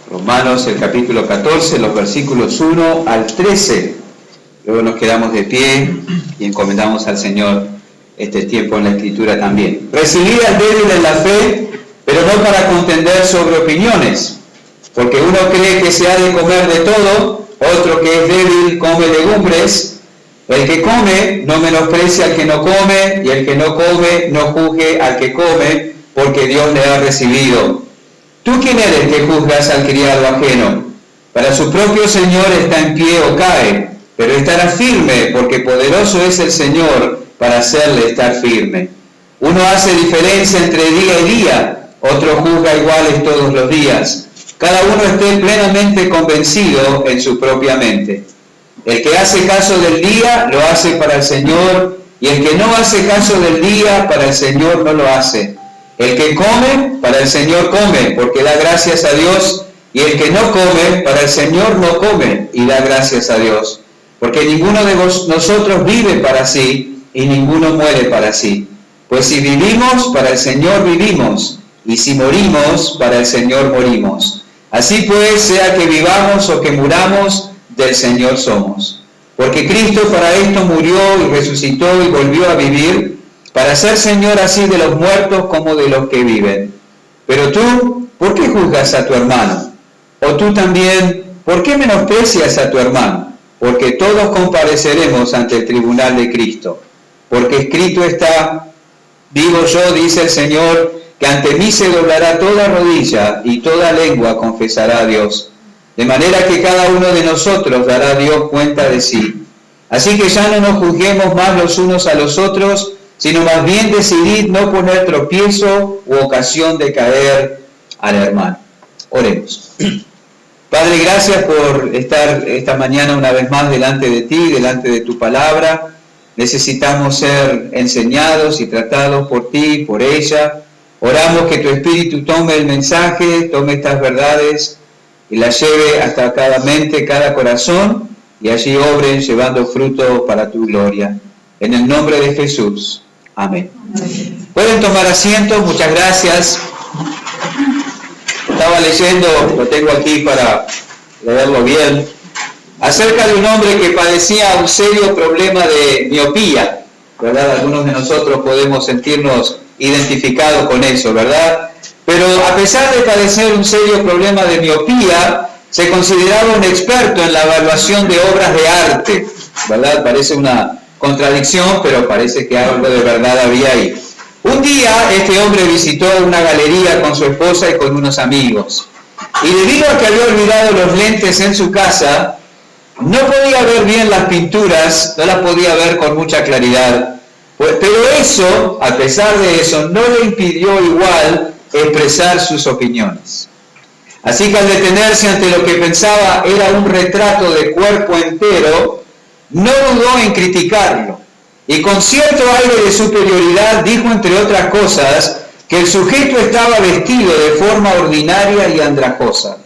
Romanos, el capítulo 14, los versículos 1 al 13. Luego nos quedamos de pie y encomendamos al Señor este tiempo en la Escritura también. Recibid al débil en la fe, pero no para contender sobre opiniones, porque uno cree que se ha de comer de todo, otro que es débil come legumbres. El que come no menosprecia al que no come, y el que no come no juzgue al que come, porque Dios le ha recibido. ¿Tú quién eres que juzgas al criado ajeno? Para su propio Señor está en pie o cae, pero estará firme, porque poderoso es el Señor para hacerle estar firme. Uno hace diferencia entre día y día, otro juzga iguales todos los días. Cada uno esté plenamente convencido en su propia mente. El que hace caso del día, lo hace para el Señor, y el que no hace caso del día, para el Señor no lo hace. El que come, para el Señor come, porque da gracias a Dios, y el que no come, para el Señor no come, y da gracias a Dios. Porque ninguno de nosotros vive para sí, y ninguno muere para sí. Pues si vivimos, para el Señor vivimos, y si morimos, para el Señor morimos. Así pues, sea que vivamos o que muramos, del Señor somos. Porque Cristo para esto murió y resucitó y volvió a vivir, para ser Señor así de los muertos como de los que viven. Pero tú, ¿por qué juzgas a tu hermano? O tú también, ¿por qué menosprecias a tu hermano? Porque todos compareceremos ante el tribunal de Cristo. Porque escrito está, digo yo, dice el Señor, que ante mí se doblará toda rodilla y toda lengua confesará a Dios. De manera que cada uno de nosotros dará a Dios cuenta de sí. Así que ya no nos juzguemos más los unos a los otros, sino más bien decidid no poner tropiezo u ocasión de caer al hermano. Oremos. Padre, gracias por estar esta mañana una vez más delante de ti, delante de tu palabra. Necesitamos ser enseñados y tratados por ti, por ella. Oramos que tu Espíritu tome el mensaje, tome estas verdades y las lleve hasta cada mente, cada corazón, y allí obren llevando fruto para tu gloria. En el nombre de Jesús. Amén. Pueden tomar asiento, muchas gracias. Estaba leyendo, lo tengo aquí para leerlo bien, acerca de un hombre que padecía un serio problema de miopía, ¿verdad? Algunos de nosotros podemos sentirnos identificados con eso, ¿verdad? Pero a pesar de padecer un serio problema de miopía, se consideraba un experto en la evaluación de obras de arte, ¿verdad? Parece una contradicción, pero parece que algo de verdad había ahí. Un día este hombre visitó una galería con su esposa y con unos amigos. Y debido a que había olvidado los lentes en su casa, no podía ver bien las pinturas, no las podía ver con mucha claridad. Pero eso, a pesar de eso, no le impidió igual expresar sus opiniones. Así que al detenerse ante lo que pensaba era un retrato de cuerpo entero, no dudó en criticarlo. Y con cierto aire de superioridad dijo, entre otras cosas, que el sujeto estaba vestido de forma ordinaria y andrajosa.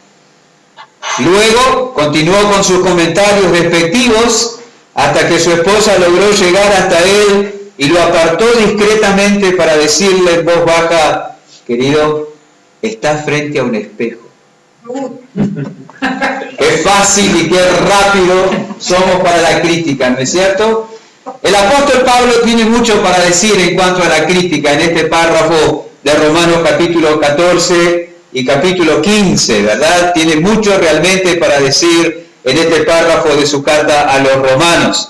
Luego continuó con sus comentarios despectivos hasta que su esposa logró llegar hasta él y lo apartó discretamente para decirle en voz baja, querido, estás frente a un espejo. Qué fácil y qué rápido somos para la crítica, ¿no es cierto? El apóstol Pablo tiene mucho para decir en cuanto a la crítica en este párrafo de Romanos capítulo 14 y capítulo 15, ¿verdad? Tiene mucho realmente para decir en este párrafo de su carta a los romanos.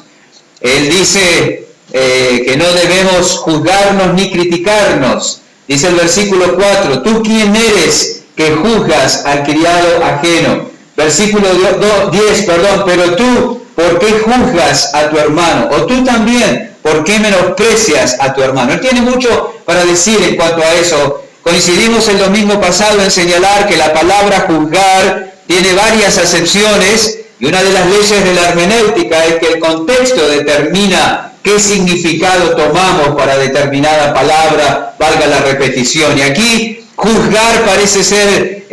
Él dice que no debemos juzgarnos ni criticarnos. Dice el versículo 4, ¿tú quién eres que juzgas al criado ajeno? Versículo 10, pero tú, ¿por qué juzgas a tu hermano? O tú también, ¿por qué menosprecias a tu hermano? Él tiene mucho para decir en cuanto a eso. Coincidimos el domingo pasado en señalar que la palabra juzgar tiene varias acepciones y una de las leyes de la hermenéutica es que el contexto determina qué significado tomamos para determinada palabra, valga la repetición. Y aquí juzgar parece ser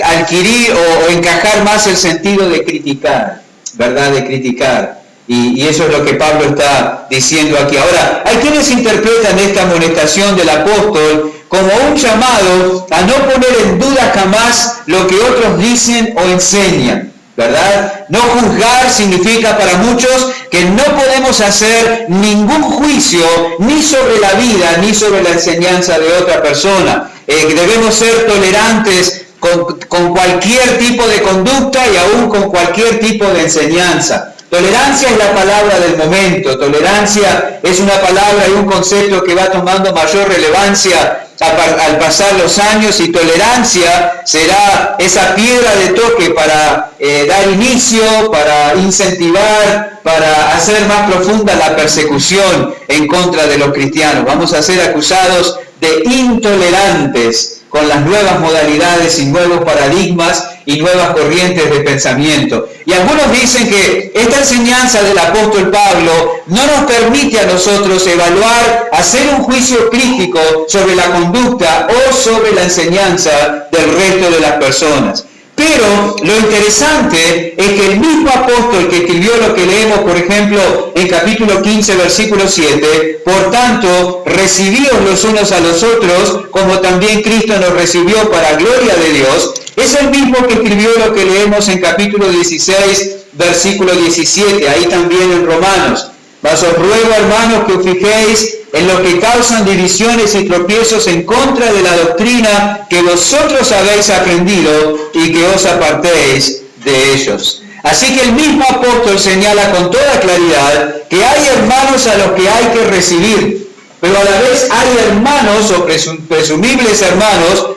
adquirir o encajar más el sentido de criticar, ¿verdad? De criticar. Y eso es lo que Pablo está diciendo aquí. Ahora, hay quienes interpretan esta amonestación del apóstol como un llamado a no poner en duda jamás lo que otros dicen o enseñan, ¿verdad? No juzgar significa para muchos que no podemos hacer ningún juicio ni sobre la vida ni sobre la enseñanza de otra persona. Debemos ser tolerantes con cualquier tipo de conducta y aún con cualquier tipo de enseñanza. Tolerancia es la palabra del momento. Tolerancia es una palabra y un concepto que va tomando mayor relevancia al pasar los años, y tolerancia será esa piedra de toque para dar inicio, para incentivar, para hacer más profunda la persecución en contra de los cristianos. Vamos a ser acusados de intolerantes con las nuevas modalidades y nuevos paradigmas y nuevas corrientes de pensamiento. Y algunos dicen que esta enseñanza del apóstol Pablo no nos permite a nosotros evaluar, hacer un juicio crítico sobre la conducta o sobre la enseñanza del resto de las personas. Pero lo interesante es que el mismo apóstol que escribió lo que leemos, por ejemplo, en capítulo 15, versículo 7, por tanto, recibíos los unos a los otros, como también Cristo nos recibió para gloria de Dios, es el mismo que escribió lo que leemos en capítulo 16, versículo 17, ahí también en Romanos. Mas os ruego, hermanos, que os fijéis en lo que causan divisiones y tropiezos en contra de la doctrina que vosotros habéis aprendido, y que os apartéis de ellos. Así que el mismo apóstol señala con toda claridad que hay hermanos a los que hay que recibir, pero a la vez hay hermanos o presumibles hermanos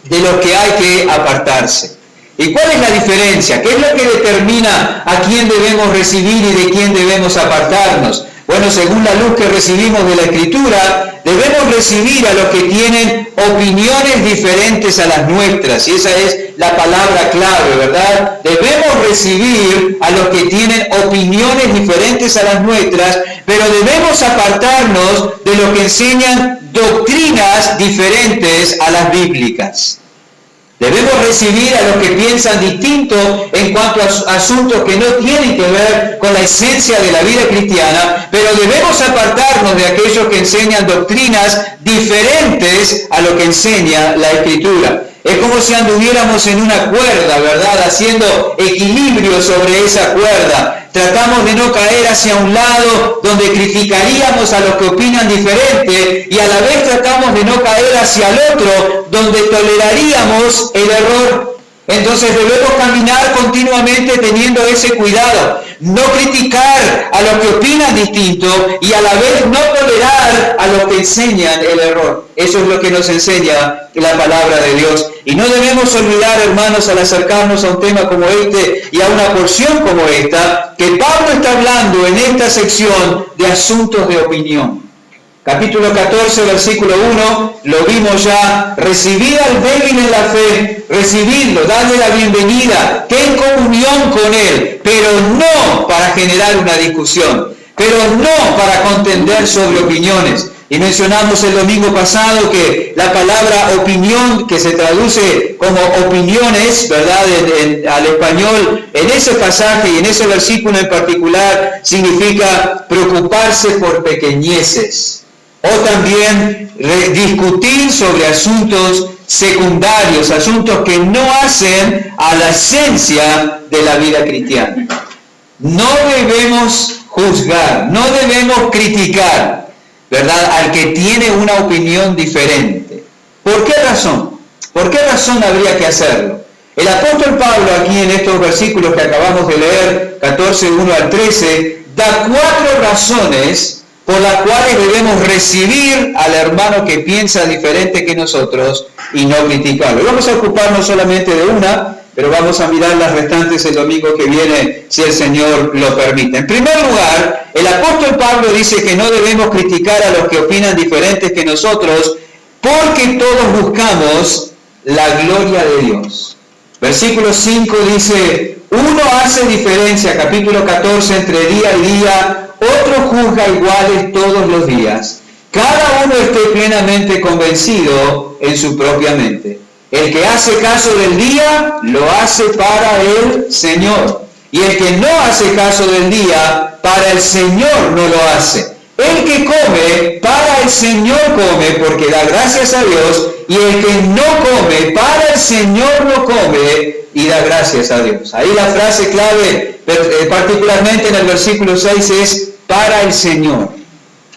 de los que hay que apartarse. ¿Y cuál es la diferencia? ¿Qué es lo que determina a quién debemos recibir y de quién debemos apartarnos? Bueno, según la luz que recibimos de la Escritura, debemos recibir a los que tienen opiniones diferentes a las nuestras, y esa es la palabra clave, ¿verdad? Debemos recibir a los que tienen opiniones diferentes a las nuestras, pero debemos apartarnos de los que enseñan doctrinas diferentes a las bíblicas. Debemos recibir a los que piensan distinto en cuanto a asuntos que no tienen que ver con la esencia de la vida cristiana, pero debemos apartarnos de aquellos que enseñan doctrinas diferentes a lo que enseña la Escritura. Es como si anduviéramos en una cuerda, ¿verdad? Haciendo equilibrio sobre esa cuerda. Tratamos de no caer hacia un lado donde criticaríamos a los que opinan diferente, y a la vez tratamos de no caer hacia el otro donde toleraríamos el error. Entonces debemos caminar continuamente teniendo ese cuidado, no criticar a los que opinan distinto y a la vez no tolerar a los que enseñan el error. Eso es lo que nos enseña la palabra de Dios. Y no debemos olvidar, hermanos, al acercarnos a un tema como este y a una porción como esta, que Pablo está hablando en esta sección de asuntos de opinión. Capítulo 14, versículo 1, lo vimos ya: recibid al débil en la fe, recibidlo, dadle la bienvenida, ten comunión con él, pero no para generar una discusión, pero no para contender sobre opiniones. Y mencionamos el domingo pasado que la palabra opinión, que se traduce como opiniones, ¿verdad?, al español, en ese pasaje y en ese versículo en particular, significa preocuparse por pequeñeces. O también discutir sobre asuntos secundarios, asuntos que no hacen a la esencia de la vida cristiana. No debemos juzgar, no debemos criticar, ¿verdad?, al que tiene una opinión diferente. ¿Por qué razón? ¿Por qué razón habría que hacerlo? El apóstol Pablo, aquí en estos versículos que acabamos de leer, 14, 1 al 13, da 4 razones por las cuales debemos recibir al hermano que piensa diferente que nosotros y no criticarlo. Y vamos a ocuparnos solamente de una, pero vamos a mirar las restantes el domingo que viene, si el Señor lo permite. En primer lugar, el apóstol Pablo dice que no debemos criticar a los que opinan diferentes que nosotros, porque todos buscamos la gloria de Dios. Versículo 5 dice: uno hace diferencia, capítulo 14, entre día y día, otro juzga iguales todos los días. Cada uno esté plenamente convencido en su propia mente. El que hace caso del día, lo hace para el Señor. Y el que no hace caso del día, para el Señor no lo hace. El que come, para el Señor come, porque da gracias a Dios, y el que no come, para el Señor no come, y da gracias a Dios. Ahí la frase clave, particularmente en el versículo 6, es para el Señor.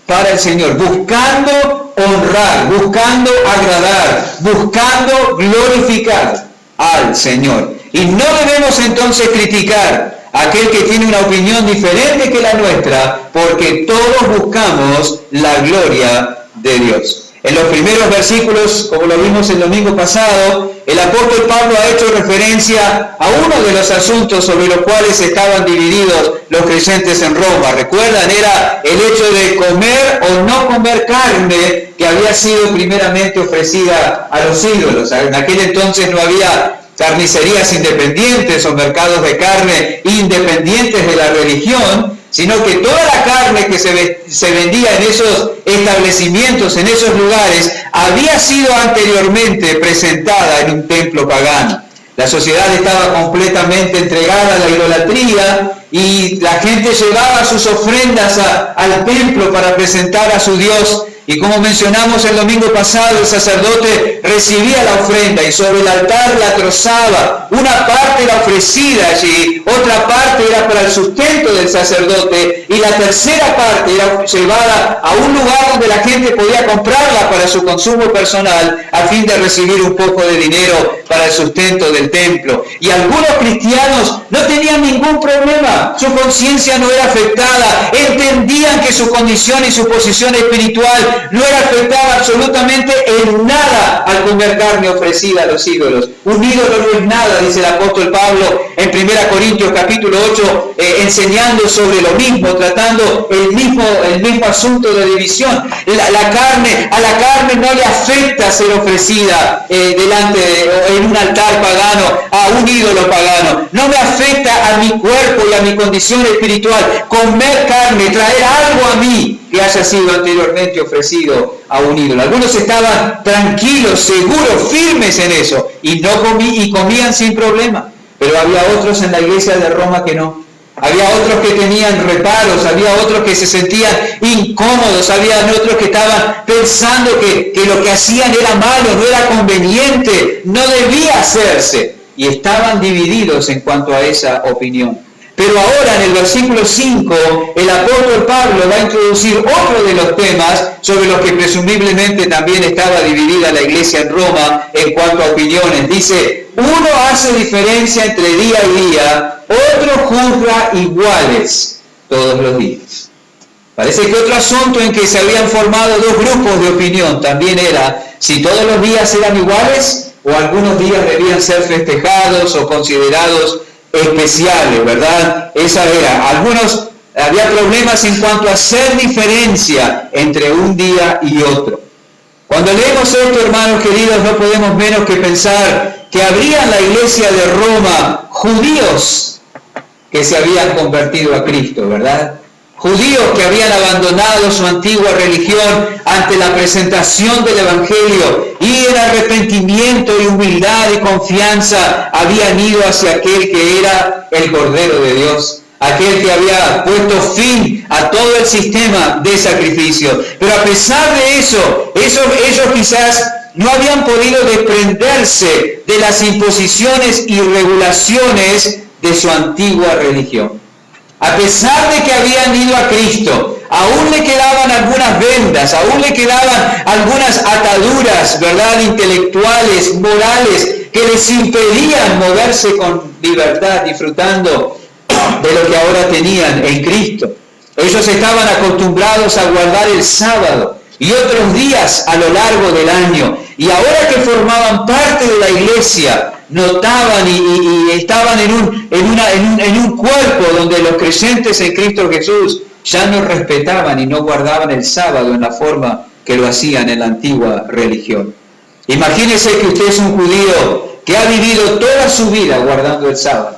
Para el Señor, buscando honrar, buscando agradar, buscando glorificar al Señor. Y no debemos entonces criticar a aquel que tiene una opinión diferente que la nuestra, porque todos buscamos la gloria de Dios. En los primeros versículos, como lo vimos el domingo pasado, el apóstol Pablo ha hecho referencia a uno de los asuntos sobre los cuales estaban divididos los creyentes en Roma. ¿Recuerdan? Era el hecho de comer o no comer carne que había sido primeramente ofrecida a los ídolos. En aquel entonces no había carnicerías independientes o mercados de carne independientes de la religión, sino que toda la carne que se vendía en esos establecimientos, en esos lugares, había sido anteriormente presentada en un templo pagano. La sociedad estaba completamente entregada a la idolatría y la gente llevaba sus ofrendas al templo para presentar a su Dios. Y como mencionamos el domingo pasado, el sacerdote recibía la ofrenda y sobre el altar la trozaba. Una parte era ofrecida allí, otra parte era para el sustento del sacerdote y la tercera parte era llevada a un lugar donde la gente podía comprarla para su consumo personal a fin de recibir un poco de dinero para el sustento del templo. Y algunos cristianos no tenían ningún problema, su conciencia no era afectada, entendían que su condición y su posición espiritual no era afectada absolutamente en nada al comer carne ofrecida a los ídolos. Un ídolo no es nada, dice el apóstol Pablo en 1 Corintios capítulo 8, enseñando sobre lo mismo, tratando el mismo asunto de división. A la carne no le afecta ser ofrecida en un altar pagano, a un ídolo pagano. No me afecta a mi cuerpo y a mi condición espiritual. Comer carne, traer algo a mí que haya sido anteriormente ofrecido a un ídolo. Algunos estaban tranquilos, seguros, firmes en eso, y comían sin problema. Pero había otros en la iglesia de Roma que no. Había otros que tenían reparos, había otros que se sentían incómodos, había otros que estaban pensando que lo que hacían era malo, no era conveniente, no debía hacerse. Y estaban divididos en cuanto a esa opinión. Pero ahora en el versículo 5, el apóstol Pablo va a introducir otro de los temas sobre los que presumiblemente también estaba dividida la iglesia en Roma en cuanto a opiniones. Dice, uno hace diferencia entre día y día, otro juzga iguales todos los días. Parece que otro asunto en que se habían formado dos grupos de opinión también era si todos los días eran iguales o algunos días debían ser festejados o considerados especiales, ¿verdad? Esa era. Había problemas en cuanto a hacer diferencia entre un día y otro. Cuando leemos esto, hermanos queridos, no podemos menos que pensar que habría en la iglesia de Roma judíos que se habían convertido a Cristo, ¿verdad? Judíos que habían abandonado su antigua religión ante la presentación del Evangelio y en arrepentimiento y humildad y confianza habían ido hacia aquel que era el Cordero de Dios, aquel que había puesto fin a todo el sistema de sacrificio. Pero a pesar de eso, ellos quizás no habían podido desprenderse de las imposiciones y regulaciones de su antigua religión. A pesar de que habían ido a Cristo, aún le quedaban algunas vendas, aún le quedaban algunas ataduras, ¿verdad?, intelectuales, morales, que les impedían moverse con libertad, disfrutando de lo que ahora tenían en Cristo. Ellos estaban acostumbrados a guardar el sábado y otros días a lo largo del año. Y ahora que formaban parte de la iglesia, notaban y estaban en un cuerpo donde los creyentes en Cristo Jesús ya no respetaban y no guardaban el sábado en la forma que lo hacían en la antigua religión. Imagínese que usted es un judío que ha vivido toda su vida guardando el sábado,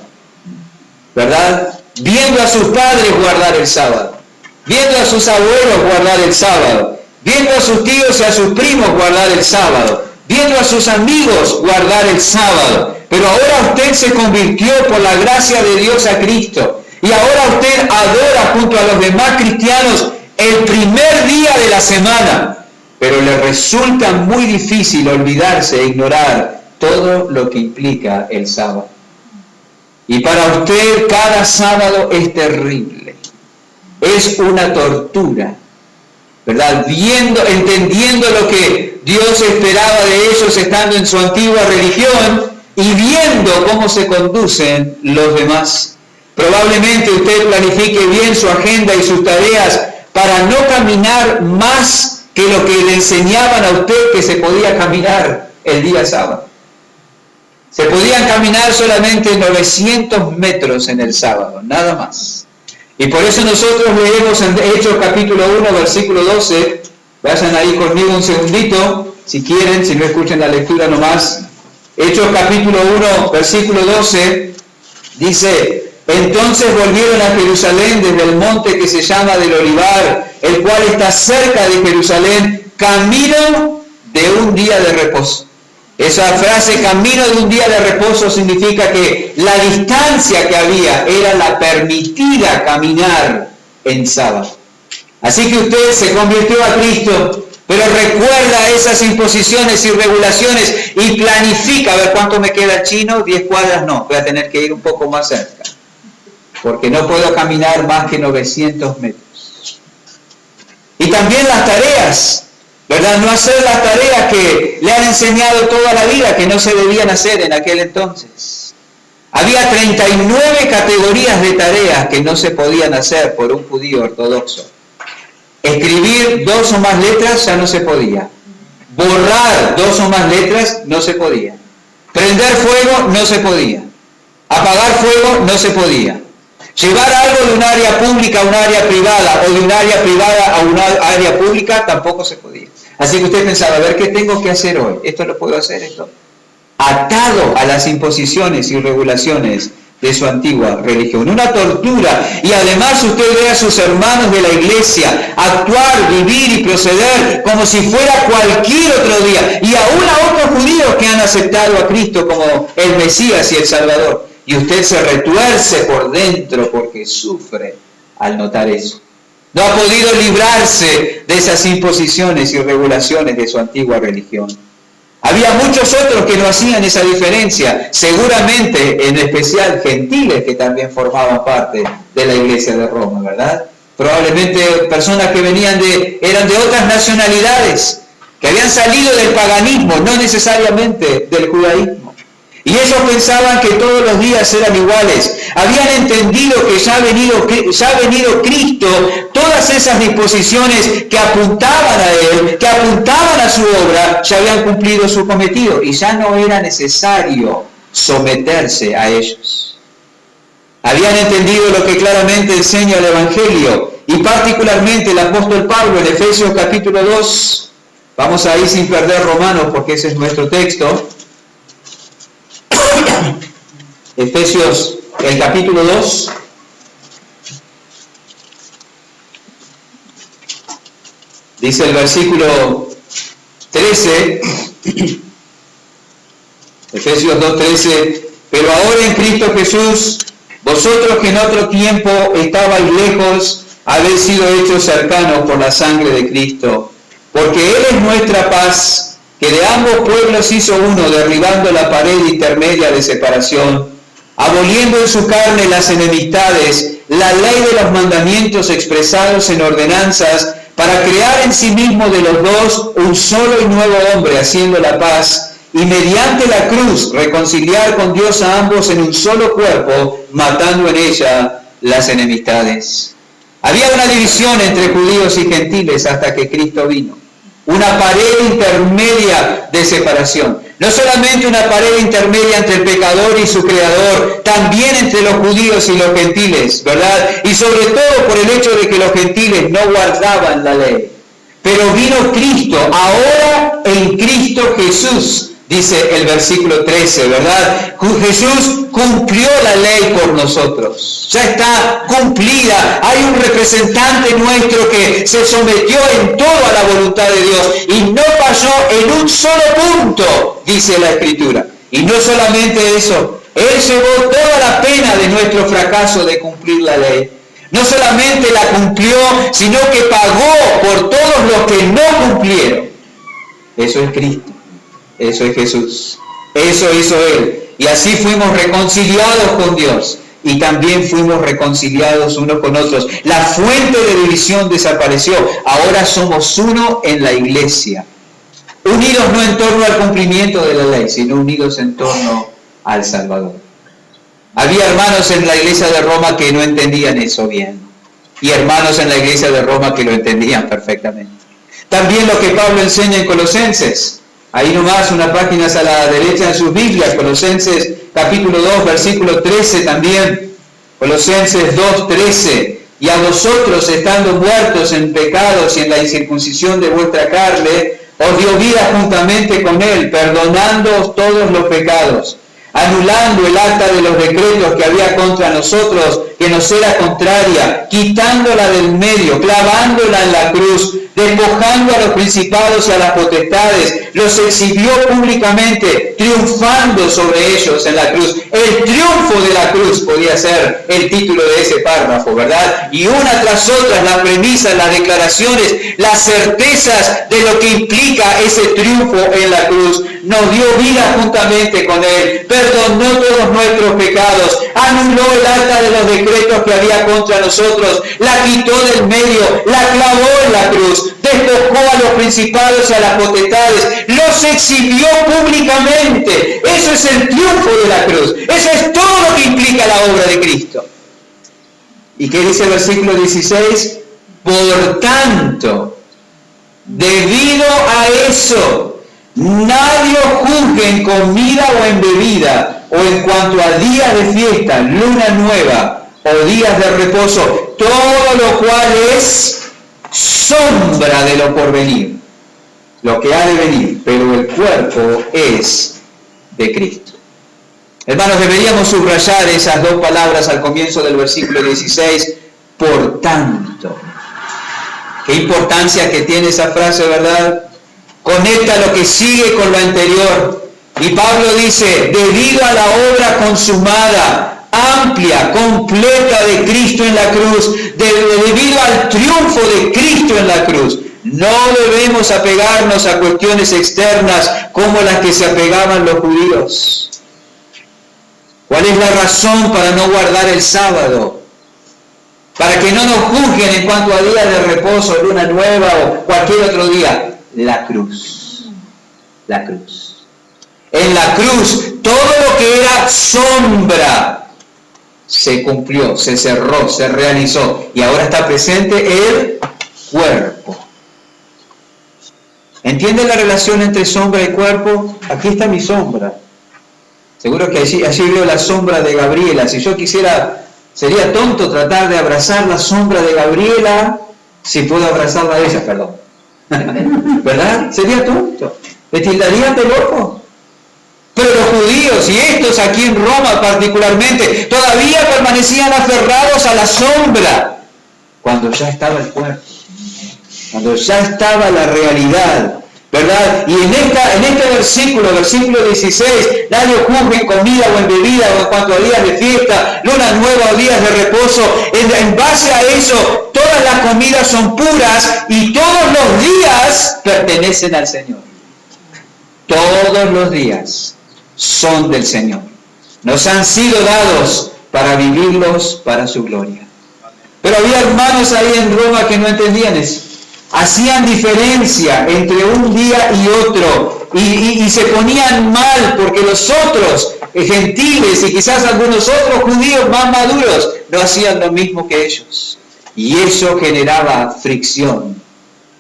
¿verdad? Viendo a sus padres guardar el sábado, viendo a sus abuelos guardar el sábado, viendo a sus tíos y a sus primos guardar el sábado, viendo a sus amigos guardar el sábado. Pero ahora usted se convirtió por la gracia de Dios a Cristo. Y ahora usted adora junto a los demás cristianos el primer día de la semana, pero le resulta muy difícil olvidarse e ignorar todo lo que implica el sábado. Y para usted cada sábado es terrible, es una tortura, ¿verdad? Entendiendo lo que Dios esperaba de ellos estando en su antigua religión y viendo cómo se conducen los demás. Probablemente usted planifique bien su agenda y sus tareas para no caminar más que lo que le enseñaban a usted que se podía caminar el día sábado. Se podían caminar solamente 900 metros en el sábado, nada más. Y por eso nosotros leemos en Hechos capítulo 1, versículo 12. Vayan ahí conmigo un segundito, si quieren, si no escuchen la lectura nomás. Hechos capítulo 1, versículo 12, dice: entonces volvieron a Jerusalén desde el monte que se llama del Olivar, el cual está cerca de Jerusalén, camino de un día de reposo. Esa frase, camino de un día de reposo, significa que la distancia que había era la permitida caminar en sábado. Así que usted se convirtió a Cristo, pero recuerda esas imposiciones y regulaciones y planifica, a ver cuánto me queda chino, 10 cuadras no, voy a tener que ir un poco más cerca, porque no puedo caminar más que 900 metros. Y también las tareas, ¿verdad? No hacer las tareas que le han enseñado toda la vida que no se debían hacer en aquel entonces. Había 39 categorías de tareas que no se podían hacer por un judío ortodoxo. Escribir 2 o más letras ya no se podía. Borrar 2 o más letras no se podía. Prender fuego no se podía. Apagar fuego no se podía. Llevar algo de un área pública a un área privada o de un área privada a una área pública tampoco se podía. Así que usted pensaba, a ver, ¿qué tengo que hacer hoy? ¿Esto lo puedo hacer? ¿Esto? Atado a las imposiciones y regulaciones de su antigua religión. Una tortura. Y además usted ve a sus hermanos de la iglesia actuar, vivir y proceder como si fuera cualquier otro día. Y aún a otros judíos que han aceptado a Cristo como el Mesías y el Salvador. Y usted se retuerce por dentro porque sufre al notar eso. No ha podido librarse de esas imposiciones y regulaciones de su antigua religión. Había muchos otros que no hacían esa diferencia, seguramente en especial gentiles que también formaban parte de la iglesia de Roma, ¿verdad? Probablemente personas que eran de otras nacionalidades, que habían salido del paganismo, no necesariamente del judaísmo. Y ellos pensaban que todos los días eran iguales. Habían entendido que ya ha venido Cristo, todas esas disposiciones que apuntaban a Él, que apuntaban a su obra, ya habían cumplido su cometido y ya no era necesario someterse a ellos. Habían entendido lo que claramente enseña el Evangelio y particularmente el apóstol Pablo en Efesios capítulo 2. Vamos a ir sin perder Romanos porque ese es nuestro texto. Efesios, el capítulo 2. Dice el versículo 13, Efesios 2:13, pero ahora en Cristo Jesús, vosotros que en otro tiempo estabais lejos, habéis sido hechos cercanos por la sangre de Cristo, porque Él es nuestra paz, que de ambos pueblos hizo uno, derribando la pared intermedia de separación, aboliendo en su carne las enemistades, la ley de los mandamientos expresados en ordenanzas, para crear en sí mismo de los dos un solo y nuevo hombre, haciendo la paz, y mediante la cruz reconciliar con Dios a ambos en un solo cuerpo, matando en ella las enemistades. Había una división entre judíos y gentiles hasta que Cristo vino. Una pared intermedia de separación. No solamente una pared intermedia entre el pecador y su creador, también entre los judíos y los gentiles, ¿verdad? Y sobre todo por el hecho de que los gentiles no guardaban la ley. Pero vino Cristo, ahora en Cristo Jesús, dice el versículo 13, ¿verdad? Jesús cumplió la ley por nosotros. Ya está cumplida. Hay un representante nuestro que se sometió en todo a la voluntad de Dios y no falló en un solo punto, dice la Escritura. Y no solamente eso, Él llevó toda la pena de nuestro fracaso de cumplir la ley. No solamente la cumplió, sino que pagó por todos los que no cumplieron. Eso es Cristo. Eso es Jesús. Eso hizo Él. Y así fuimos reconciliados con Dios. Y también fuimos reconciliados unos con otros. La fuente de división desapareció. Ahora somos uno en la iglesia. Unidos no en torno al cumplimiento de la ley, sino unidos en torno al Salvador. Había hermanos en la iglesia de Roma que no entendían eso bien. Y hermanos en la iglesia de Roma que lo entendían perfectamente. También lo que Pablo enseña en Colosenses. Ahí nomás, unas páginas a la derecha en sus Biblias. Colosenses capítulo 2, versículo 13 también. Colosenses 2, 13. Y a vosotros, estando muertos en pecados y en la incircuncisión de vuestra carne, os dio vida juntamente con Él, perdonándoos todos los pecados, anulando el acta de los decretos que había contra nosotros, que nos era contraria, quitándola del medio, clavándola en la cruz, despojando a los principados y a las potestades, los exhibió públicamente, triunfando sobre ellos en la cruz. El triunfo de la cruz podía ser el título de ese párrafo, ¿verdad? Y una tras otra las premisas, las declaraciones, las certezas de lo que implica ese triunfo en la cruz. Nos dio vida juntamente con Él, perdonó todos nuestros pecados, anuló el acta de los decretos que había contra nosotros, la quitó del medio, la clavó en la cruz, despojó a los principados y a las potestades, los exhibió públicamente. Eso es el triunfo de la cruz. Eso es todo lo que implica la obra de Cristo. ¿Y qué dice el versículo 16? Por tanto, debido a eso, nadie os juzgue en comida o en bebida, o en cuanto a días de fiesta, luna nueva, o días de reposo, todo lo cual es sombra de lo por venir, lo que ha de venir, pero el cuerpo es de Cristo. Hermanos, deberíamos subrayar esas dos palabras al comienzo del versículo 16, por tanto. Qué importancia que tiene esa frase, ¿verdad? Conecta lo que sigue con lo anterior. Y Pablo dice, debido a la obra consumada, amplia, completa de Cristo en la cruz, debido al triunfo de Cristo en la cruz, no debemos apegarnos a cuestiones externas como las que se apegaban los judíos. ¿Cuál es la razón para no guardar el sábado? Para que no nos juzguen en cuanto a días de reposo, luna nueva o cualquier otro día. La cruz. La cruz. En la cruz, todo lo que era sombra se cumplió, se cerró, se realizó. Y ahora está presente el cuerpo. ¿Entiende la relación entre sombra y cuerpo? Aquí está mi sombra. Seguro que allí veo la sombra de Gabriela. Si yo quisiera, sería tonto tratar de abrazar la sombra de Gabriela, si puedo abrazarla a ella, perdón. ¿Verdad? Sería tonto. Me tildarían de loco. Pero los judíos, y estos aquí en Roma particularmente, todavía permanecían aferrados a la sombra, cuando ya estaba el cuerpo, cuando ya estaba la realidad, ¿verdad? Y en este versículo 16, nadie juzgue en comida o en bebida o en cuanto a días de fiesta, luna nueva o días de reposo. En base a eso, todas las comidas son puras y todos los días pertenecen al Señor. Todos los días son del Señor. Nos han sido dados para vivirlos para su gloria. Pero había hermanos ahí en Roma que no entendían eso. Hacían diferencia entre un día y otro y se ponían mal porque los otros gentiles y quizás algunos otros judíos más maduros no hacían lo mismo que ellos. Y eso generaba fricción,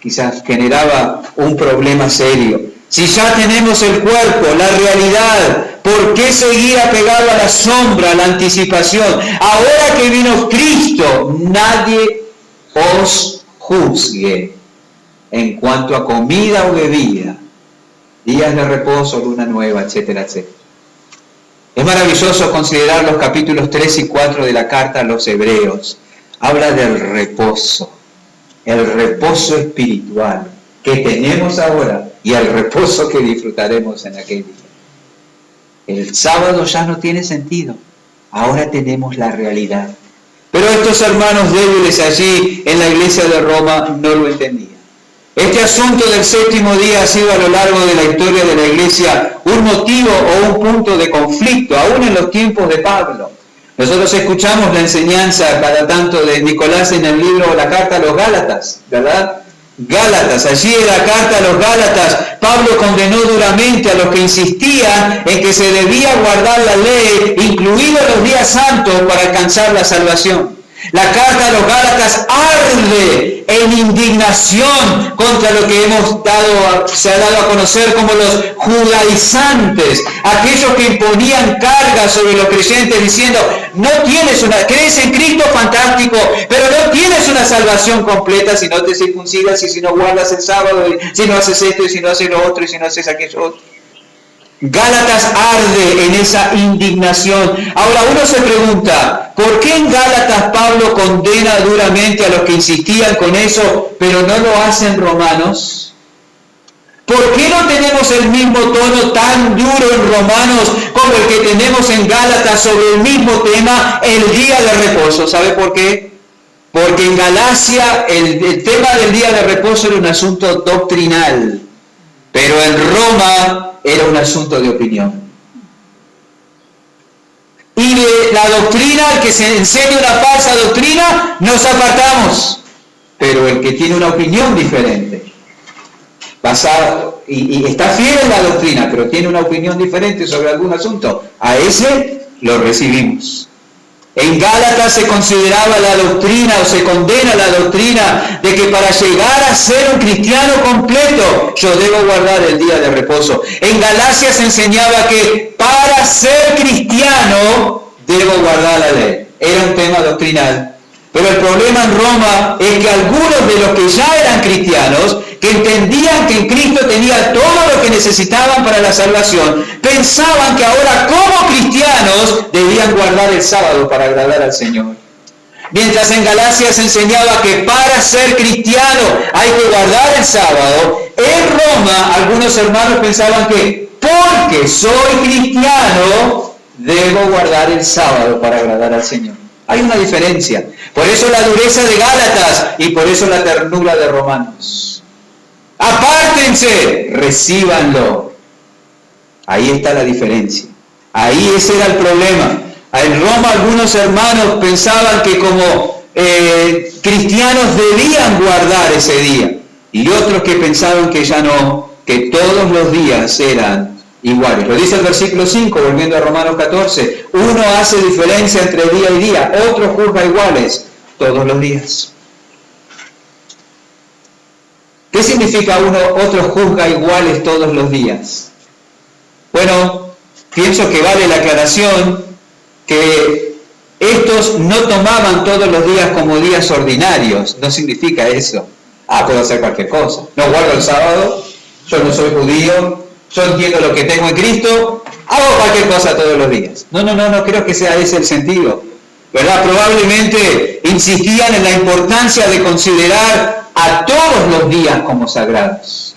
quizás generaba un problema serio. Si ya tenemos el cuerpo, la realidad, ¿por qué seguir apegado a la sombra, a la anticipación? Ahora que vino Cristo, nadie os juzgue en cuanto a comida o bebida, días de reposo, luna nueva, etcétera, etcétera. Es maravilloso considerar los capítulos 3 y 4 de la carta a los Hebreos. Habla del reposo, el reposo espiritual que tenemos ahora y el reposo que disfrutaremos en aquel día. El sábado ya no tiene sentido, ahora tenemos la realidad. Pero estos hermanos débiles allí en la iglesia de Roma no lo entendían. Este asunto del séptimo día ha sido a lo largo de la historia de la iglesia un motivo o un punto de conflicto, aún en los tiempos de Pablo. Nosotros escuchamos la enseñanza cada tanto de Nicolás en el libro La Carta a los Gálatas, ¿verdad? Gálatas, allí en la Carta a los Gálatas, Pablo condenó duramente a los que insistían en que se debía guardar la ley, incluidos los días santos, para alcanzar la salvación. La Carta a los Gálatas arde en indignación contra lo que se ha dado a conocer como los judaizantes, aquellos que imponían cargas sobre los creyentes diciendo, crees en Cristo, fantástico, pero no tienes una salvación completa si no te circuncidas y si no guardas el sábado, y si no haces esto y si no haces lo otro y si no haces aquello otro. Gálatas arde en esa indignación. Ahora uno se pregunta, ¿por qué en Gálatas Pablo condena duramente a los que insistían con eso, pero no lo hacen Romanos? ¿Por qué no tenemos el mismo tono tan duro en Romanos como el que tenemos en Gálatas sobre el mismo tema, el día de reposo? ¿Sabe por qué? Porque en Galacia el tema del día de reposo era un asunto doctrinal, pero en Roma era un asunto de opinión. Y de la doctrina, el que se enseña una falsa doctrina, nos apartamos. Pero el que tiene una opinión diferente, basado, y está fiel en la doctrina, pero tiene una opinión diferente sobre algún asunto, a ese lo recibimos. En Gálatas se consideraba la doctrina, o se condena la doctrina, de que para llegar a ser un cristiano completo, yo debo guardar el día de reposo. En Galacia se enseñaba que para ser cristiano, debo guardar la ley. Era un tema doctrinal. Pero el problema en Roma es que algunos de los que ya eran cristianos, que entendían que en Cristo tenía todo lo que necesitaban para la salvación, pensaban que ahora como cristianos debían guardar el sábado para agradar al Señor. Mientras en Galacia se enseñaba que para ser cristiano hay que guardar el sábado, en Roma algunos hermanos pensaban que porque soy cristiano debo guardar el sábado para agradar al Señor. Hay una diferencia. Por eso la dureza de Gálatas y por eso la ternura de Romanos. Apártense, recíbanlo. Ahí está la diferencia. Ahí ese era el problema. En Roma algunos hermanos pensaban que como cristianos debían guardar ese día. Y otros que pensaban que ya no, que todos los días eran iguales. Lo dice el versículo 5, volviendo a Romanos 14. Uno hace diferencia entre día y día, otro juzga iguales todos los días. ¿Qué significa otro juzga iguales todos los días? Bueno, pienso que vale la aclaración que estos no tomaban todos los días como días ordinarios. No significa eso. Puedo hacer cualquier cosa. No guardo el sábado, yo no soy judío, yo entiendo lo que tengo en Cristo, hago cualquier cosa todos los días. No creo que sea ese el sentido, ¿verdad? Probablemente insistían en la importancia de considerar a todos los días como sagrados.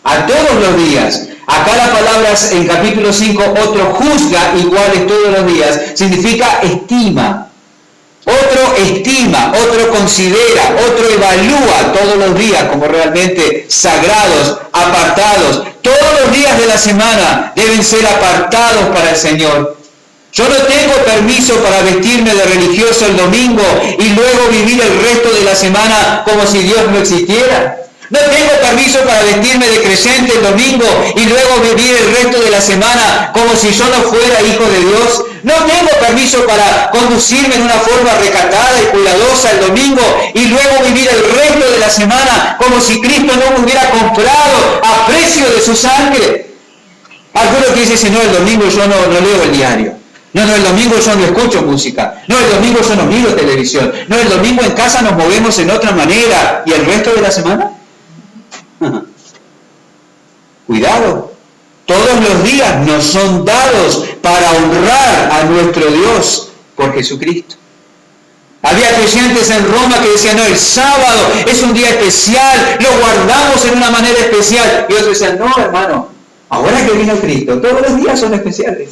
A todos los días. Acá la palabra en capítulo 5, otro juzga iguales todos los días, significa estima. Otro considera, otro evalúa todos los días como realmente sagrados, apartados. Todos los días de la semana deben ser apartados para el Señor. Yo no tengo permiso para vestirme de religioso el domingo y luego vivir el resto de la semana como si Dios no existiera. No tengo permiso para vestirme de creyente el domingo y luego vivir el resto de la semana como si yo no fuera hijo de Dios. No tengo permiso para conducirme en una forma recatada y cuidadosa el domingo y luego vivir el resto de la semana como si Cristo no me hubiera comprado a precio de su sangre. Algunos que dicen, no, el domingo yo no leo el diario. No, el domingo yo no escucho música. No, el domingo yo no miro televisión. No, el domingo en casa nos movemos en otra manera. ¿Y el resto de la semana? Cuidado, todos los días nos son dados para honrar a nuestro Dios por Jesucristo. Había creyentes en Roma que decían, no, el sábado es un día especial, lo guardamos en una manera especial. Y otros decían, no, hermano, ahora que vino Cristo, todos los días son especiales.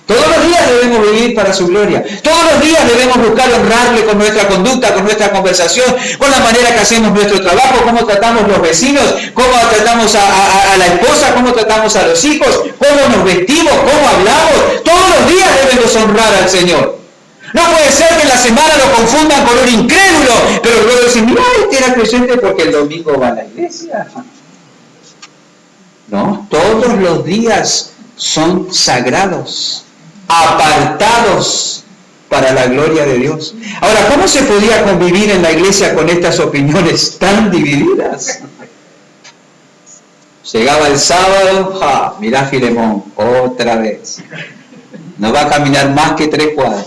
Todos los días debemos vivir para su gloria. Todos los días debemos buscar honrarle con nuestra conducta, con nuestra conversación, con la manera que hacemos nuestro trabajo, cómo tratamos los vecinos, cómo tratamos a la esposa, cómo tratamos a los hijos, cómo nos vestimos, cómo hablamos. Todos los días debemos honrar al Señor. No puede ser que en la semana lo confundan con un incrédulo, pero luego dicen, mira, este era creyente porque el domingo va a la iglesia. No, todos los días son sagrados, apartados para la gloria de Dios. Ahora, ¿cómo se podía convivir en la iglesia con estas opiniones tan divididas? Llegaba el sábado, mirá Filemón, otra vez. No va a caminar más que 3 cuadras.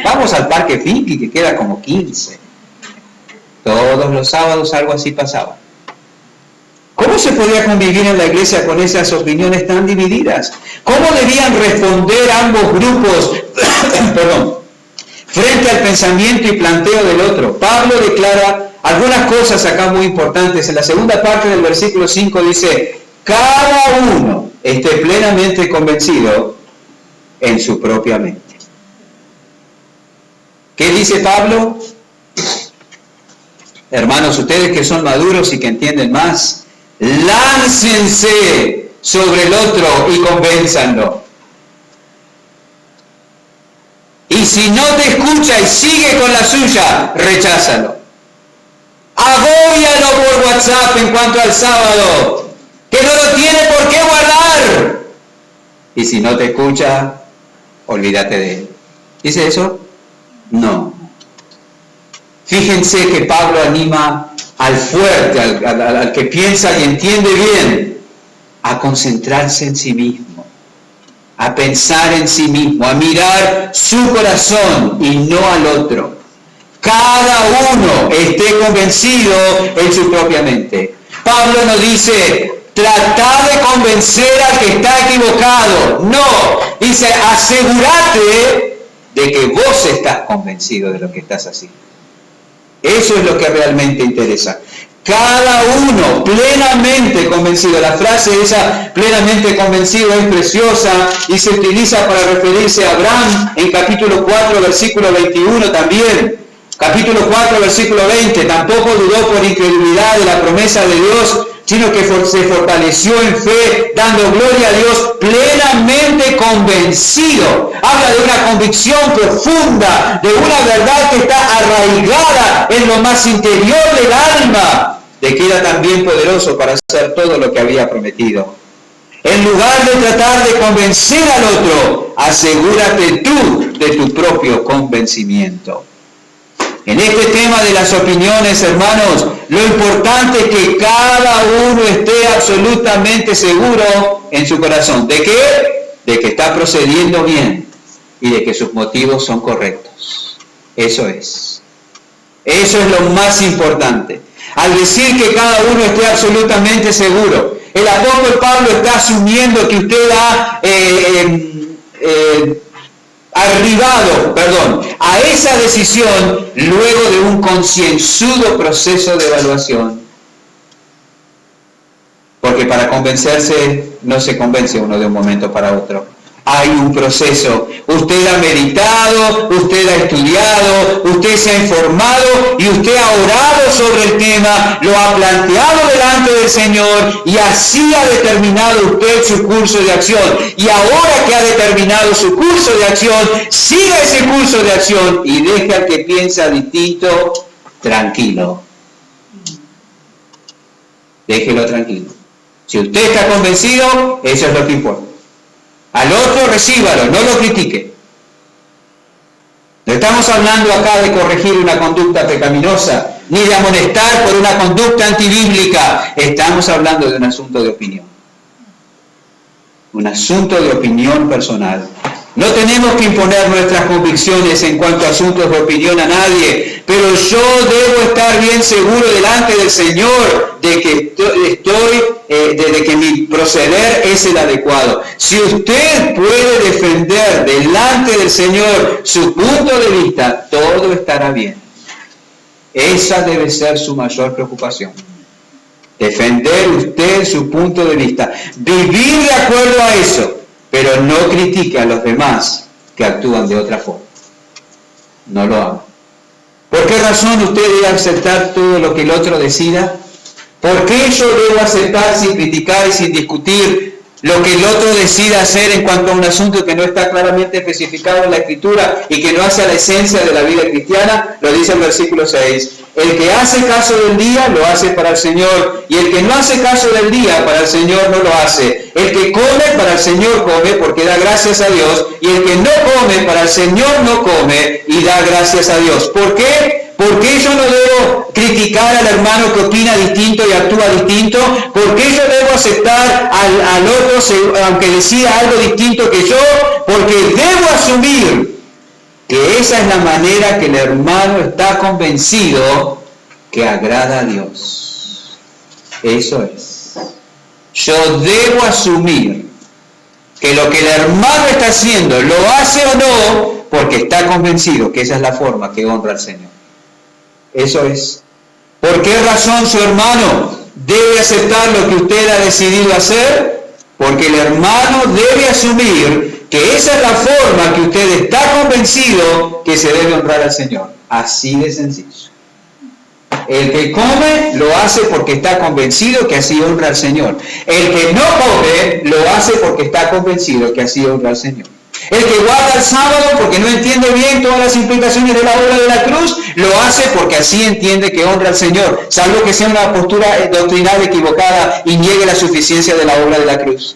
Vamos al Parque Finky, que queda como 15. Todos los sábados algo así pasaba. ¿Cómo se podía convivir en la iglesia con esas opiniones tan divididas? ¿Cómo debían responder ambos grupos frente al pensamiento y planteo del otro? Pablo declara algunas cosas acá muy importantes. En la segunda parte del versículo 5 dice, cada uno esté plenamente convencido en su propia mente. ¿Qué dice Pablo? Hermanos, ustedes que son maduros y que entienden más, láncense sobre el otro y convénzanlo. Y si no te escucha y sigue con la suya, recházalo. Agóbialo por WhatsApp en cuanto al sábado, que no lo tiene por qué guardar. Y si no te escucha, olvídate de él. ¿Dice eso? No. Fíjense que Pablo anima al fuerte, al que piensa y entiende bien, a concentrarse en sí mismo, a pensar en sí mismo, a mirar su corazón y no al otro. Cada uno esté convencido en su propia mente. Pablo no dice, tratá de convencer al que está equivocado. No, dice, asegúrate de que vos estás convencido de lo que estás haciendo. Eso es lo que realmente interesa. Cada uno plenamente convencido. La frase esa, plenamente convencido, es preciosa y se utiliza para referirse a Abraham en capítulo 4, versículo 21 también. Capítulo 4, versículo 20. Tampoco dudó por incredulidad de la promesa de Dios, sino que se fortaleció en fe, dando gloria a Dios, plenamente convencido. Habla de una convicción profunda, de una verdad que está arraigada en lo más interior del alma, de que era también poderoso para hacer todo lo que había prometido. En lugar de tratar de convencer al otro, asegúrate tú de tu propio convencimiento. En este tema de las opiniones, hermanos, lo importante es que cada uno esté absolutamente seguro en su corazón. ¿De qué? De que está procediendo bien y de que sus motivos son correctos. Eso es. Eso es lo más importante. Al decir que cada uno esté absolutamente seguro, el apóstol Pablo está asumiendo que usted ha arribado a esa decisión luego de un concienzudo proceso de evaluación. Porque para convencerse no se convence uno de un momento para otro. Hay un proceso. Usted ha meditado, usted ha estudiado, usted se ha informado y usted ha orado sobre el tema, lo ha planteado delante del Señor y así ha determinado usted su curso de acción. Y ahora que ha determinado su curso de acción, siga ese curso de acción y deje al que piensa distinto tranquilo. Déjelo tranquilo. Si usted está convencido, eso es lo que importa. Al otro recíbalo, no lo critique. No estamos hablando acá de corregir una conducta pecaminosa, ni de amonestar por una conducta antibíblica. Estamos hablando de un asunto de opinión. Un asunto de opinión personal. No tenemos que imponer nuestras convicciones en cuanto a asuntos de opinión a nadie, pero yo debo estar bien seguro delante del Señor de que de que mi proceder es el adecuado. Si usted puede defender delante del Señor su punto de vista, todo estará bien. Esa debe ser su mayor preocupación. Defender usted su punto de vista. Vivir de acuerdo a eso. pero no critique a los demás que actúan de otra forma. No lo haga. ¿Por qué razón usted debe aceptar todo lo que el otro decida? ¿Por qué yo debo aceptar sin criticar y sin discutir lo que el otro decida hacer en cuanto a un asunto que no está claramente especificado en la Escritura y que no hace a la esencia de la vida cristiana? Lo dice el versículo 6. El que hace caso del día, lo hace para el Señor, y el que no hace caso del día, para el Señor no lo hace. El que come, para el Señor come, porque da gracias a Dios, y el que no come, para el Señor no come, y da gracias a Dios. ¿Por qué? ¿Por qué yo no debo criticar al hermano que opina distinto y actúa distinto? ¿Por qué yo debo aceptar al otro aunque decida algo distinto que yo? Porque debo asumir que esa es la manera que el hermano está convencido que agrada a Dios. Eso es. Yo debo asumir que lo que el hermano está haciendo lo hace o no porque está convencido que esa es la forma que honra al Señor. Eso es. ¿Por qué razón su hermano debe aceptar lo que usted ha decidido hacer? Porque el hermano debe asumir que esa es la forma que usted está convencido que se debe honrar al Señor. Así de sencillo. El que come lo hace porque está convencido que así honra al Señor. El que no come lo hace porque está convencido que así honra al Señor. El que guarda el sábado porque no entiende bien todas las implicaciones de la obra de la cruz, lo hace porque así entiende que honra al Señor, salvo que sea una postura doctrinal equivocada y niegue la suficiencia de la obra de la cruz.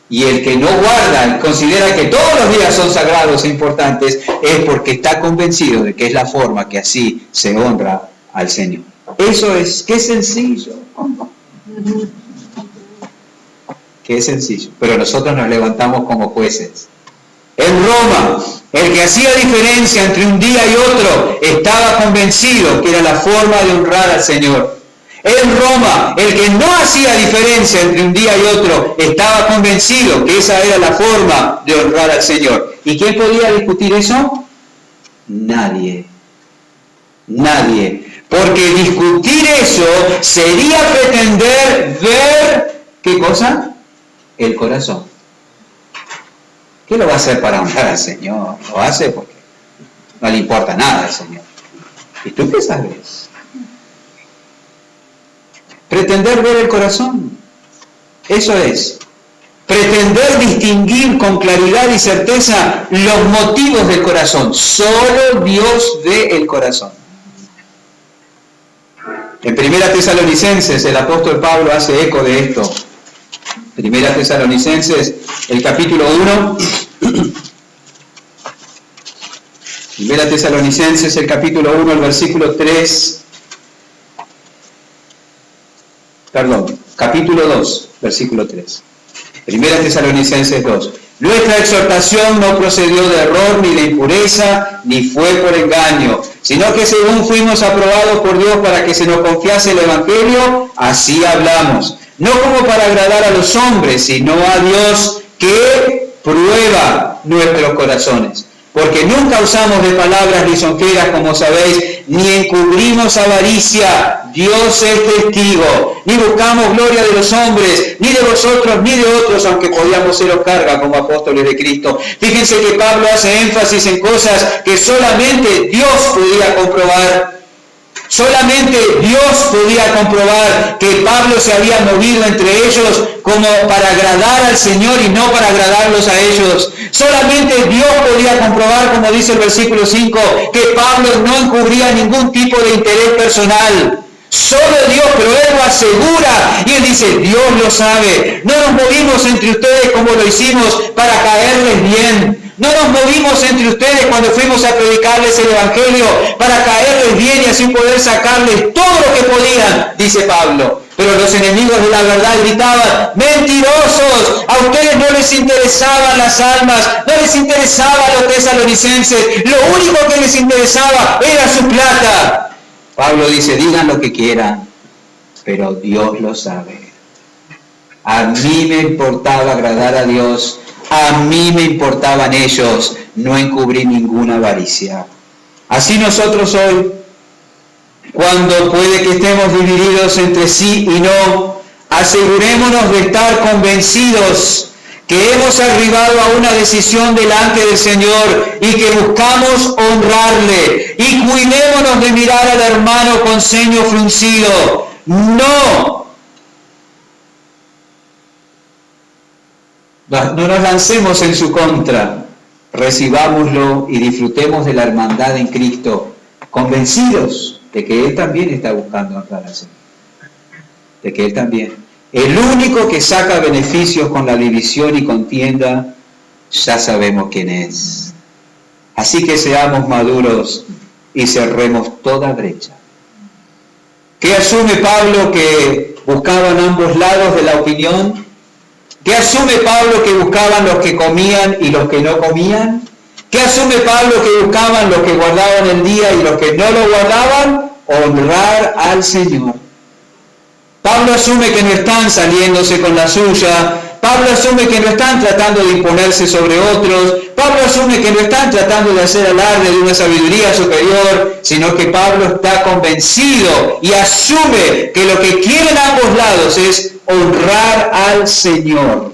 Y el que no guarda y considera que todos los días son sagrados e importantes, es porque está convencido de que es la forma que así se honra al Señor. Eso es, qué sencillo. Qué sencillo. Pero nosotros nos levantamos como jueces. En Roma, el que hacía diferencia entre un día y otro estaba convencido que era la forma de honrar al Señor. En Roma, el que no hacía diferencia entre un día y otro estaba convencido que esa era la forma de honrar al Señor. ¿Y quién podía discutir eso? Nadie. Nadie. Porque discutir eso sería pretender ver, ¿qué cosa? El corazón. ¿Qué lo va a hacer para honrar al Señor? Lo hace porque no le importa nada al Señor. ¿Y tú qué sabes? Pretender ver el corazón. Eso es. Pretender distinguir con claridad y certeza los motivos del corazón. Solo Dios ve el corazón. En 1 Tesalonicenses el apóstol Pablo hace eco de esto. 1 Tesalonicenses, el capítulo 1. 1 Tesalonicenses, el capítulo 1, el versículo 3. Perdón, capítulo 2, versículo 3. 1 Tesalonicenses 2. Nuestra exhortación no procedió de error, ni de impureza, ni fue por engaño, sino que según fuimos aprobados por Dios para que se nos confiase el Evangelio, así hablamos. No como para agradar a los hombres, sino a Dios que prueba nuestros corazones. Porque nunca usamos de palabras lisonjeras, como sabéis, ni encubrimos avaricia, Dios es testigo, ni buscamos gloria de los hombres, ni de vosotros, ni de otros, aunque podíamos seros carga como apóstoles de Cristo. Fíjense que Pablo hace énfasis en cosas que solamente Dios podía comprobar. Solamente Dios podía comprobar que Pablo se había movido entre ellos como para agradar al Señor y no para agradarlos a ellos. Solamente Dios podía comprobar, como dice el versículo 5, que Pablo no encubría ningún tipo de interés personal. Solo Dios, pero Él lo asegura y Él dice, Dios lo sabe. No nos movimos entre ustedes como lo hicimos para caerles bien. No nos movimos entre ustedes cuando fuimos a predicarles el Evangelio para caerles bien y así poder sacarles todo lo que podían, dice Pablo. Pero los enemigos de la verdad gritaban, mentirosos, a ustedes no les interesaban las almas, no les interesaba a los tesalonicenses, lo único que les interesaba era su plata. Pablo dice, digan lo que quieran, pero Dios lo sabe. A mí me importaba agradar a Dios, a mí me importaban ellos, no encubrí ninguna avaricia. Así nosotros hoy, cuando puede que estemos divididos entre sí y no, asegurémonos de estar convencidos que hemos arribado a una decisión delante del Señor y que buscamos honrarle. Y cuidémonos de mirar al hermano con ceño fruncido. No nos lancemos en su contra. Recibámoslo y disfrutemos de la hermandad en Cristo, convencidos de que Él también está buscando honrar al Señor. De que Él también. El único que saca beneficios con la división y contienda, ya sabemos quién es. Así que seamos maduros y cerremos toda brecha. ¿Qué asume Pablo que buscaban ambos lados de la opinión? ¿Qué asume Pablo que buscaban los que comían y los que no comían? ¿Qué asume Pablo que buscaban los que guardaban el día y los que no lo guardaban? Honrar al Señor. Pablo asume que no están saliéndose con la suya. Pablo asume que no están tratando de imponerse sobre otros. Pablo asume que no están tratando de hacer alarde de una sabiduría superior, sino que Pablo está convencido y asume que lo que quieren ambos lados es honrar al Señor.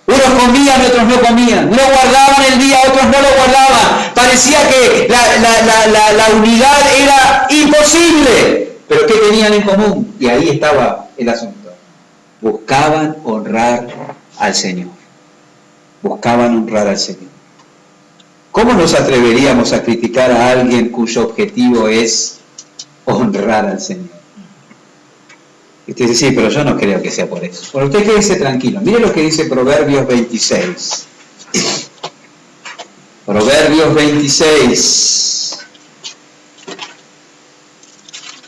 Unos comían, otros no comían. Unos guardaban el día, otros no lo guardaban. Parecía que la unidad era imposible. Pero ¿qué tenían en común? Y ahí estaba el asunto. Buscaban honrar al Señor. Buscaban honrar al Señor. ¿Cómo nos atreveríamos a criticar a alguien cuyo objetivo es honrar al Señor? Y usted dice, sí, pero yo no creo que sea por eso. Bueno, usted quédese tranquilo. Mire lo que dice Proverbios 26. Proverbios 26.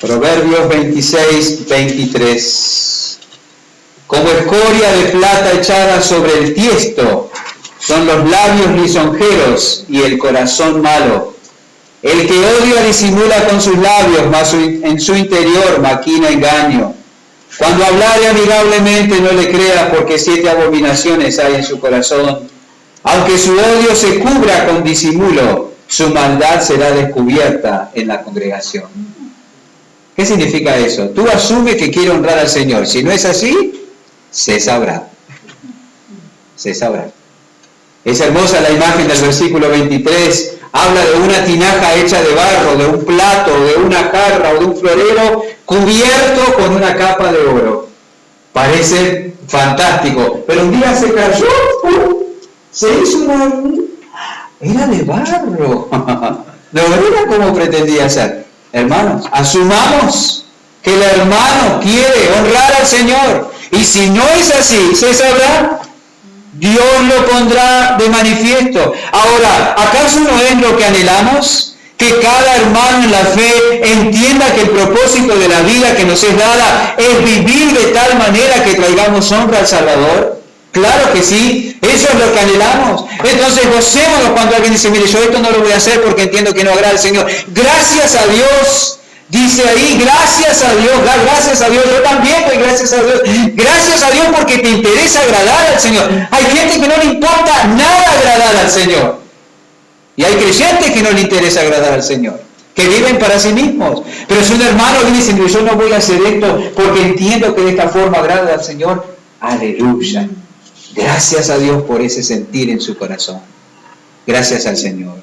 Proverbios 26, 23. Como escoria de plata echada sobre el tiesto, son los labios lisonjeros y el corazón malo. El que odia disimula con sus labios, mas en su interior maquina engaño. Cuando hablare amigablemente no le creas, porque 7 abominaciones hay en su corazón. Aunque su odio se cubra con disimulo, su maldad será descubierta en la congregación. ¿Qué significa eso? Tú asumes que quiere honrar al Señor. Si no es así, se sabrá. Se sabrá. Es hermosa la imagen del versículo 23. Habla de una tinaja hecha de barro, de un plato, de una jarra o de un florero cubierto con una capa de oro. Parece fantástico. Pero un día se cayó, se hizo una... Era de barro. No era como pretendía ser. Hermanos, asumamos que el hermano quiere honrar al Señor. Y si no es así, se sabrá. Dios lo pondrá de manifiesto. Ahora, ¿acaso no es lo que anhelamos? Que cada hermano en la fe entienda que el propósito de la vida que nos es dada es vivir de tal manera que traigamos honra al Salvador. Claro que sí, eso es lo que anhelamos. Entonces gocémonos cuando alguien dice, mire, yo esto no lo voy a hacer porque entiendo que no agrada al Señor. Gracias a Dios, dice ahí, gracias a Dios, yo también doy gracias a Dios porque te interesa agradar al Señor. Hay gente que no le importa nada agradar al Señor. Y hay creyentes que no le interesa agradar al Señor, que viven para sí mismos. Pero si un hermano le dice, yo no voy a hacer esto porque entiendo que de esta forma agrada al Señor, aleluya. Gracias a Dios por ese sentir en su corazón. Gracias al Señor.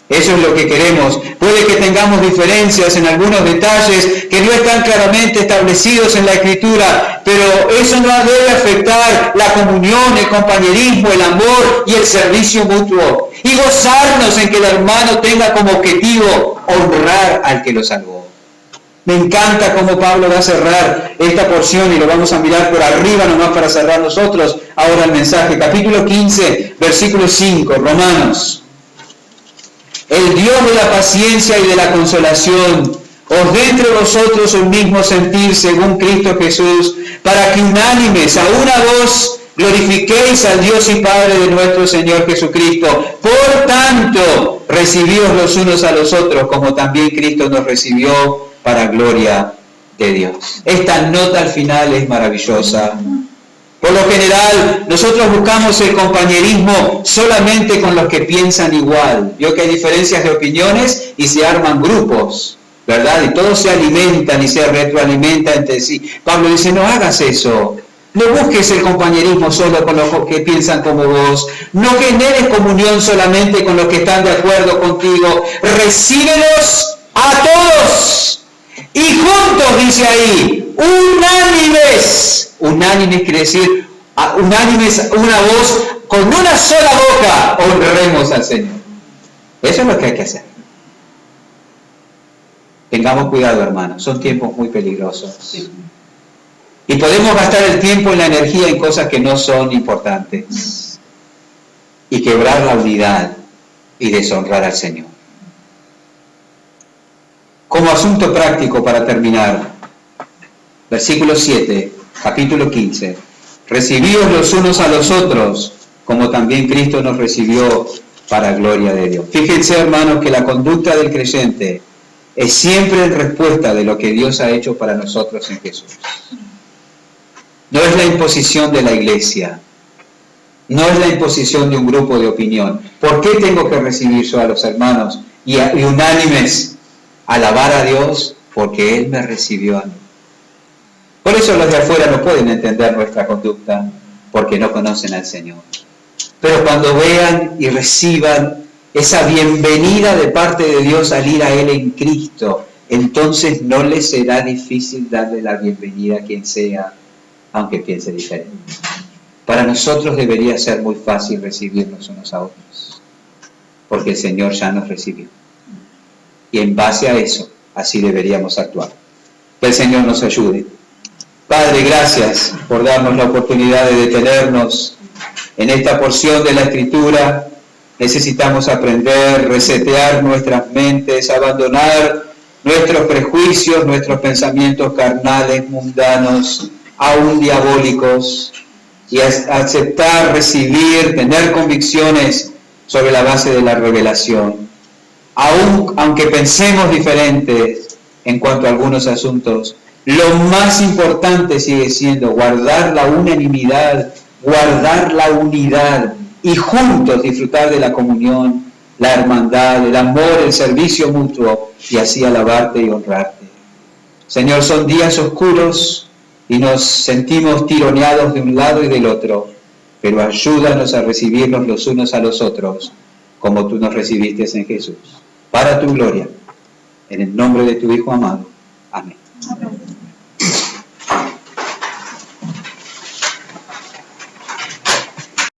Eso es lo que queremos. Puede que tengamos diferencias en algunos detalles que no están claramente establecidos en la Escritura, pero eso no debe afectar la comunión, el compañerismo, el amor y el servicio mutuo. Y gozarnos en que el hermano tenga como objetivo honrar al que lo salvó. Me encanta cómo Pablo va a cerrar esta porción y lo vamos a mirar por arriba nomás para cerrar nosotros ahora el mensaje. Capítulo 15, versículo 5, Romanos. El Dios de la paciencia y de la consolación os dé entre vosotros un mismo sentir según Cristo Jesús, para que unánimes a una voz glorifiquéis al Dios y Padre de nuestro Señor Jesucristo. Por tanto, recibíos los unos a los otros, como también Cristo nos recibió para gloria de Dios. Esta nota al final es maravillosa. Por lo general, nosotros buscamos el compañerismo solamente con los que piensan igual. Vio que hay diferencias de opiniones y se arman grupos, ¿verdad? Y todos se alimentan y se retroalimentan entre sí. Pablo dice, no hagas eso. No busques el compañerismo solo con los que piensan como vos. No generes comunión solamente con los que están de acuerdo contigo. Recíbelos a todos. Y juntos, dice ahí, unánimes. Unánimes quiere decir, unánimes, una voz, con una sola boca, honremos al Señor. Eso es lo que hay que hacer. Tengamos cuidado, hermanos. Son tiempos muy peligrosos. Sí. Y podemos gastar el tiempo y la energía en cosas que no son importantes. Y quebrar la unidad y deshonrar al Señor. Como asunto práctico para terminar, versículo 7, capítulo 15. Recibíos los unos a los otros, como también Cristo nos recibió para gloria de Dios. Fíjense, hermanos, que la conducta del creyente es siempre en respuesta de lo que Dios ha hecho para nosotros en Jesús. No es la imposición de la iglesia, no es la imposición de un grupo de opinión. ¿Por qué tengo que recibir yo a los hermanos y unánimes alabar a Dios? Porque Él me recibió a mí. Por eso los de afuera no pueden entender nuestra conducta, porque no conocen al Señor. Pero cuando vean y reciban esa bienvenida de parte de Dios al ir a Él en Cristo, entonces no les será difícil darle la bienvenida a quien sea, aunque piense diferente. Para nosotros debería ser muy fácil recibirnos unos a otros, porque el Señor ya nos recibió. Y en base a eso, así deberíamos actuar. Que el Señor nos ayude. Padre, gracias por darnos la oportunidad de detenernos en esta porción de la Escritura. Necesitamos aprender, resetear nuestras mentes, abandonar nuestros prejuicios, nuestros pensamientos carnales, mundanos, aún diabólicos, y aceptar, recibir, tener convicciones sobre la base de la revelación. Aunque pensemos diferentes en cuanto a algunos asuntos, lo más importante sigue siendo guardar la unanimidad, guardar la unidad y juntos disfrutar de la comunión, la hermandad, el amor, el servicio mutuo y así alabarte y honrarte. Señor, son días oscuros y nos sentimos tironeados de un lado y del otro, pero ayúdanos a recibirnos los unos a los otros como tú nos recibiste en Jesús, para tu gloria, en el nombre de tu Hijo amado. Amén.